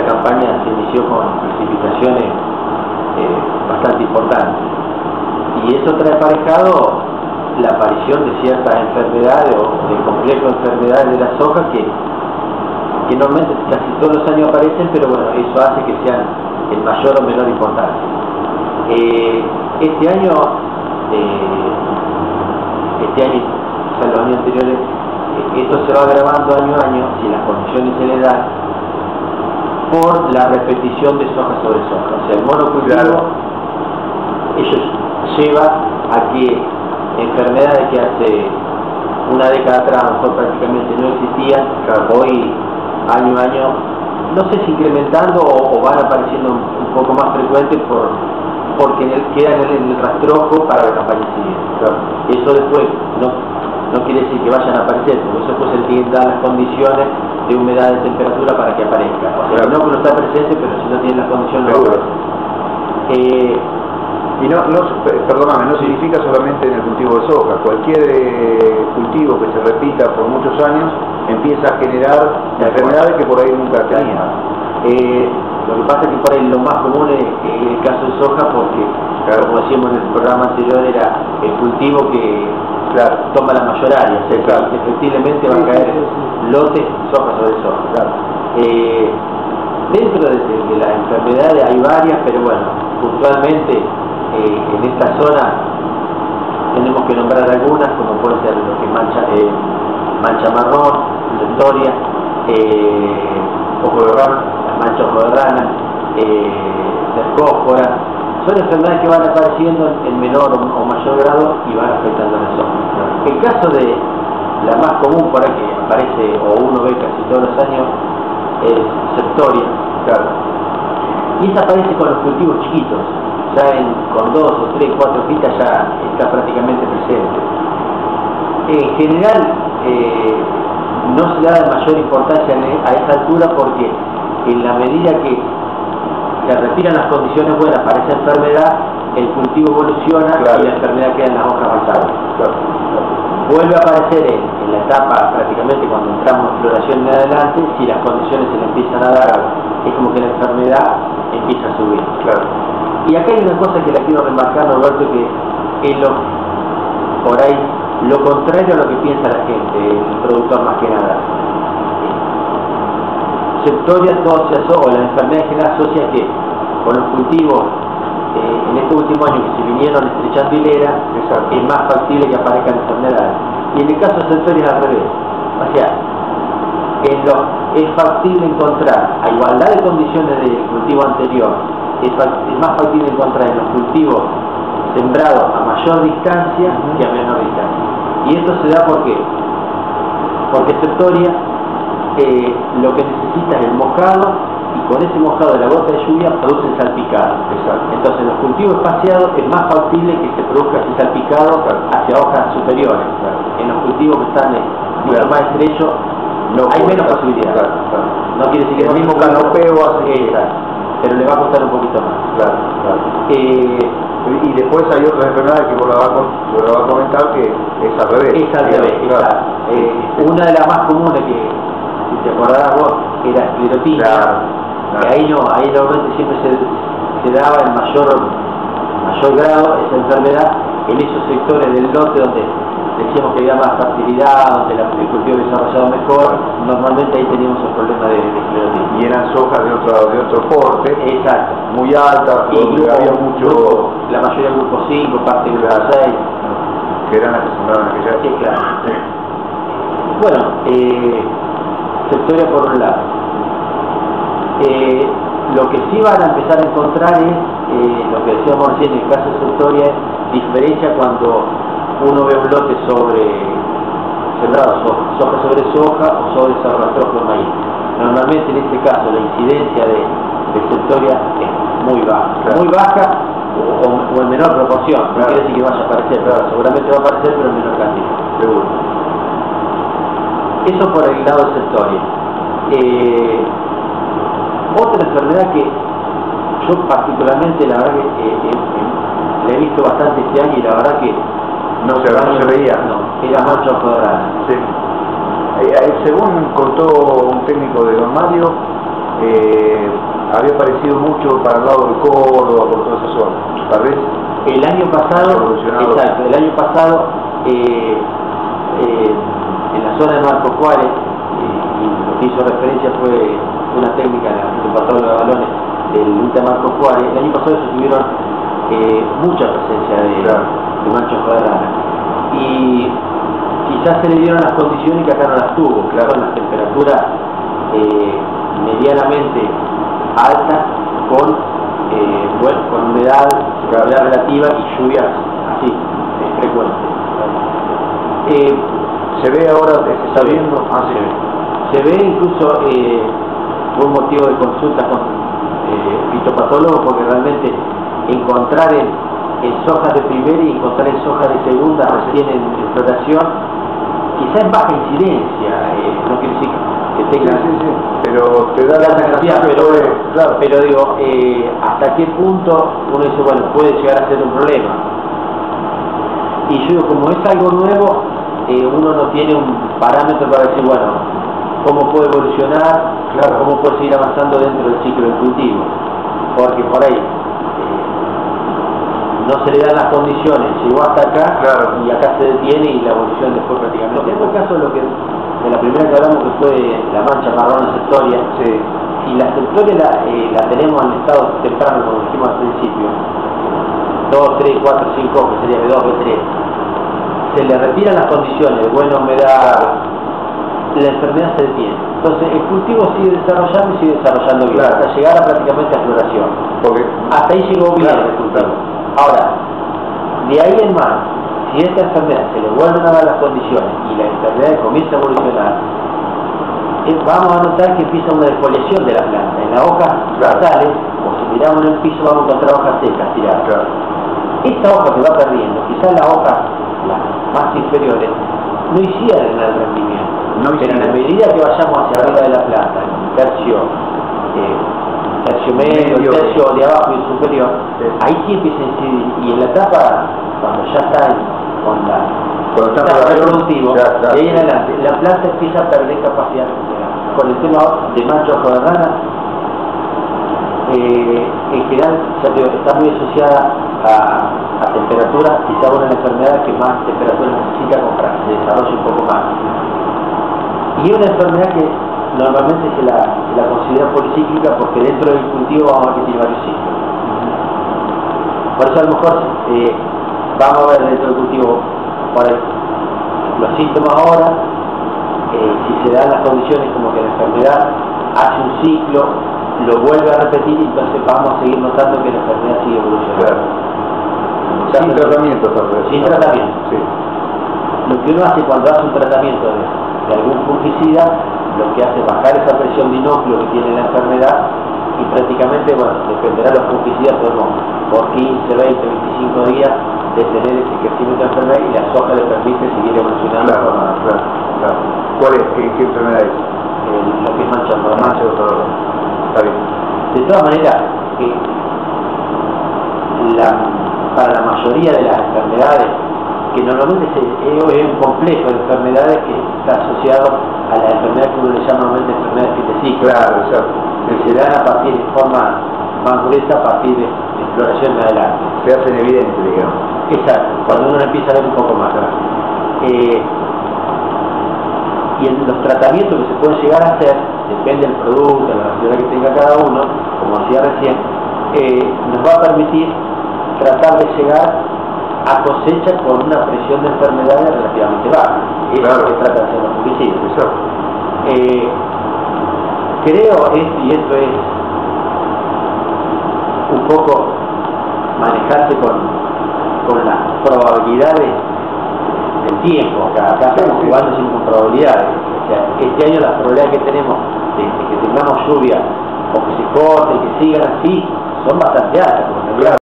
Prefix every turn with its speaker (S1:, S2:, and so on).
S1: esta campaña se inició con precipitaciones bastante importantes, y eso trae aparejado la aparición de ciertas enfermedades o de complejo de enfermedades de la soja que normalmente casi todos los años aparecen, pero bueno, eso hace que sean en mayor o menor importancia. Este año, o sea, los años anteriores, esto se va agravando año a año si las condiciones se le dan por la repetición de soja sobre soja. O sea, el monocultivo, ellos lleva a que enfermedades que hace una década atrás a lo mejor prácticamente no existían, hoy año a año, no sé si incrementando o van apareciendo un poco más frecuentes porque quedan en el rastrojo para la campaña siguiente. Eso después no quiere decir que vayan a aparecer, porque eso después se tienen que dar las condiciones de humedad, de temperatura para que aparezca. O sea, no que no está presente, pero si no tienen las condiciones no aparece.
S2: Y perdóname, no significa solamente en el cultivo de soja. Cualquier cultivo que se repita por muchos años empieza a generar enfermedades que por ahí nunca tenía.
S1: Lo que pasa es que por ahí lo más común es el caso de soja, porque, como decíamos en el programa anterior, era el cultivo que toma la mayor área. O sea, que efectivamente va a caer lotes soja sobre soja. Dentro de las enfermedades hay varias, pero bueno, puntualmente en esta zona tenemos que nombrar algunas, como puede ser lo que es mancha marrón, centoria, ojo de rana, las manchas ojo de rana, cercóspora. Son enfermedades que van apareciendo en menor o mayor grado y van afectando a la soja. El caso de la más común por ahí que aparece o uno ve casi todos los años es septoria. Y esa aparece con los cultivos chiquitos. Ya con 2 o 3, 4 hojitas ya está prácticamente presente. En general no se da mayor importancia a esta altura, porque en la medida que se retiran las condiciones buenas para esa enfermedad, el cultivo evoluciona y la enfermedad queda en las hojas basadas. Vuelve a aparecer en la etapa prácticamente cuando entramos en floración en adelante, si las condiciones se le empiezan a dar, es como que la enfermedad empieza a subir. Y acá hay una cosa que la quiero remarcar, Roberto, que es por ahí lo contrario a lo que piensa la gente, el productor más que nada. Septoria o la enfermedad en general asocia que con los cultivos en este último año que se vinieron estrechando hilera, es más factible que aparezcan enfermedades. Y en el caso de septoria es al revés. O sea, es factible encontrar, a igualdad de condiciones del cultivo anterior, es más factible encontrar en los cultivos sembrados a mayor distancia que a menor distancia. Y esto se da porque septoria lo que necesita es el mojado, y con ese mojado de la gota de lluvia producen salpicado. Entonces en los cultivos espaciados es más factible que se produzca ese salpicado hacia hojas superiores. En los cultivos que están mucho más estrechos hay menos posibilidad. No quiere decir que
S2: el mismo canopeo hace
S1: pero le va a costar un poquito más.
S2: Y después hay otras enfermedades que vos la vas a comentar, que es al revés.
S1: Es al revés, una de las más comunes, que si te acordás vos, era esclerotinia, que ahí normalmente siempre se daba en mayor grado esa enfermedad en esos sectores del lote donde decíamos que había más fertilidad, donde el cultivo había desarrollado mejor. Normalmente ahí teníamos el problema de esclerotinia.
S2: Y eran sojas de otro porte, muy altas,
S1: y
S2: había mucho...
S1: la mayoría del grupo 5, parte del grupo 6.
S2: Que eran las que sembraban aquella...
S1: Sí, claro. Bueno, septoria por un lado. Lo que sí van a empezar a encontrar es, lo que decíamos recién en el caso de septoria, diferencia cuando uno ve un lote sembrado soja sobre soja o sobre rastrojo de maíz. Normalmente en este caso la incidencia de septoria es muy baja o en menor proporción. No quiere decir que vaya a aparecer, seguramente va a aparecer, pero en menor cantidad.
S2: Seguro.
S1: Eso por el lado de septoria. Otra enfermedad que yo particularmente, la verdad que la he visto bastante este año, y la verdad que
S2: no se veía.
S1: No, era mancha ojo de rana.
S2: Sí. Según contó un técnico de Don Mario, había aparecido mucho para el lado de Córdoba, por toda esa zona. Tal vez
S1: el año pasado, exacto, el año pasado en la zona de Marcos Juárez, y lo que hizo referencia fue una técnica de patrón de balones del INTA Marcos Juárez. El año pasado se tuvieron mucha presencia de manchas de rana, y quizás se le dieron las condiciones que acá no las tuvo, claro, en las temperaturas medianamente altas con humedad relativa y lluvias así frecuentes.
S2: Se ve ahora, se está viendo,
S1: se ve incluso fue un motivo de consulta con fitopatólogos, porque realmente encontrar en sojas de primera y encontrar en sojas de segunda recién en floración, quizás es baja incidencia, no quiere decir que tenga,
S2: pero te da la sensación,
S1: pero digo, hasta qué punto uno dice, bueno, puede llegar a ser un problema. Y yo digo, como es algo nuevo, uno no tiene un parámetro para decir, bueno, cómo puede evolucionar, cómo puede seguir avanzando dentro del ciclo del cultivo, porque por ahí no se le dan las condiciones, llegó hasta acá, y acá se detiene y la evolución después prácticamente. Tengo el caso de la primera que hablamos, que fue la mancha marrón septoria. Si la septoria la tenemos en estado temprano, como dijimos al principio, 2, 3, 4, 5, que sería B2, B3, se le retiran las condiciones de buena humedad, la enfermedad se detiene. Entonces el cultivo sigue desarrollando y sigue desarrollando bien, hasta llegar prácticamente a floración. Hasta ahí llegó bien el cultivo. Ahora, de ahí en más, si esta enfermedad se le vuelven a dar las condiciones y la enfermedad comienza a evolucionar, vamos a notar que empieza una defoliación de la planta. En las hojas basales, o si miramos en el piso, vamos a encontrar hojas secas tiradas. Esta hoja que va perdiendo, quizás las hojas las más inferiores, no hicieron el rendimiento. Pero en la medida que vayamos hacia arriba de la planta, el tercio medio, el tercio de abajo y el superior, ahí sí empieza a incidir. Y en la etapa, cuando ya está con la etapa reproductivo, de ahí en adelante, la planta empieza a perder capacidad recuperar. Con el tema de mancha ojo de rana, en general está muy asociada a temperatura, quizá una enfermedad que más temperatura necesita para que se desarrolle un poco más. Y es una enfermedad que normalmente se la considera policíclica, porque dentro del cultivo vamos a ver que tiene varios ciclos. Por eso a lo mejor vamos a ver dentro del cultivo los síntomas ahora, si se dan las condiciones como que la enfermedad hace un ciclo, lo vuelve a repetir, y entonces vamos a seguir notando que la enfermedad sigue evolucionando.
S2: Sin tratamiento, tal vez.
S1: Sin tratamiento. Lo que uno hace cuando hace un tratamiento de algún fungicida, lo que hace es bajar esa presión de inóculo que tiene la enfermedad, y prácticamente, bueno, dependerá de los fungicidas, por 15, 20, 25 días de tener ese crecimiento de enfermedad, y la soja le permite seguir evolucionando.
S2: ¿Cuál es? ¿Qué enfermedad es?
S1: Lo que es mancha de dolor.
S2: Está bien.
S1: De todas maneras, para la mayoría de las enfermedades, que normalmente es un complejo de enfermedades que está asociado a las enfermedades que uno le llama normalmente enfermedades fitocíclicas, que se dan a partir de forma más gruesa, a partir de exploración en adelante.
S2: Se hacen evidentes, digamos.
S1: Exacto, cuando uno empieza a ver un poco más. Y en los tratamientos que se pueden llegar a hacer, depende del producto, de la necesidad que tenga cada uno, como decía recién, nos va a permitir tratar de llegar a cosecha con una presión de enfermedades relativamente baja. Eso es lo que trata de hacer los fungicidas. Creo, y esto es un poco manejarse con las probabilidades del tiempo. Acá estamos jugando sin probabilidades. O sea, este año las probabilidades que tenemos de que tengamos lluvia o que se corte y que sigan así son bastante altas.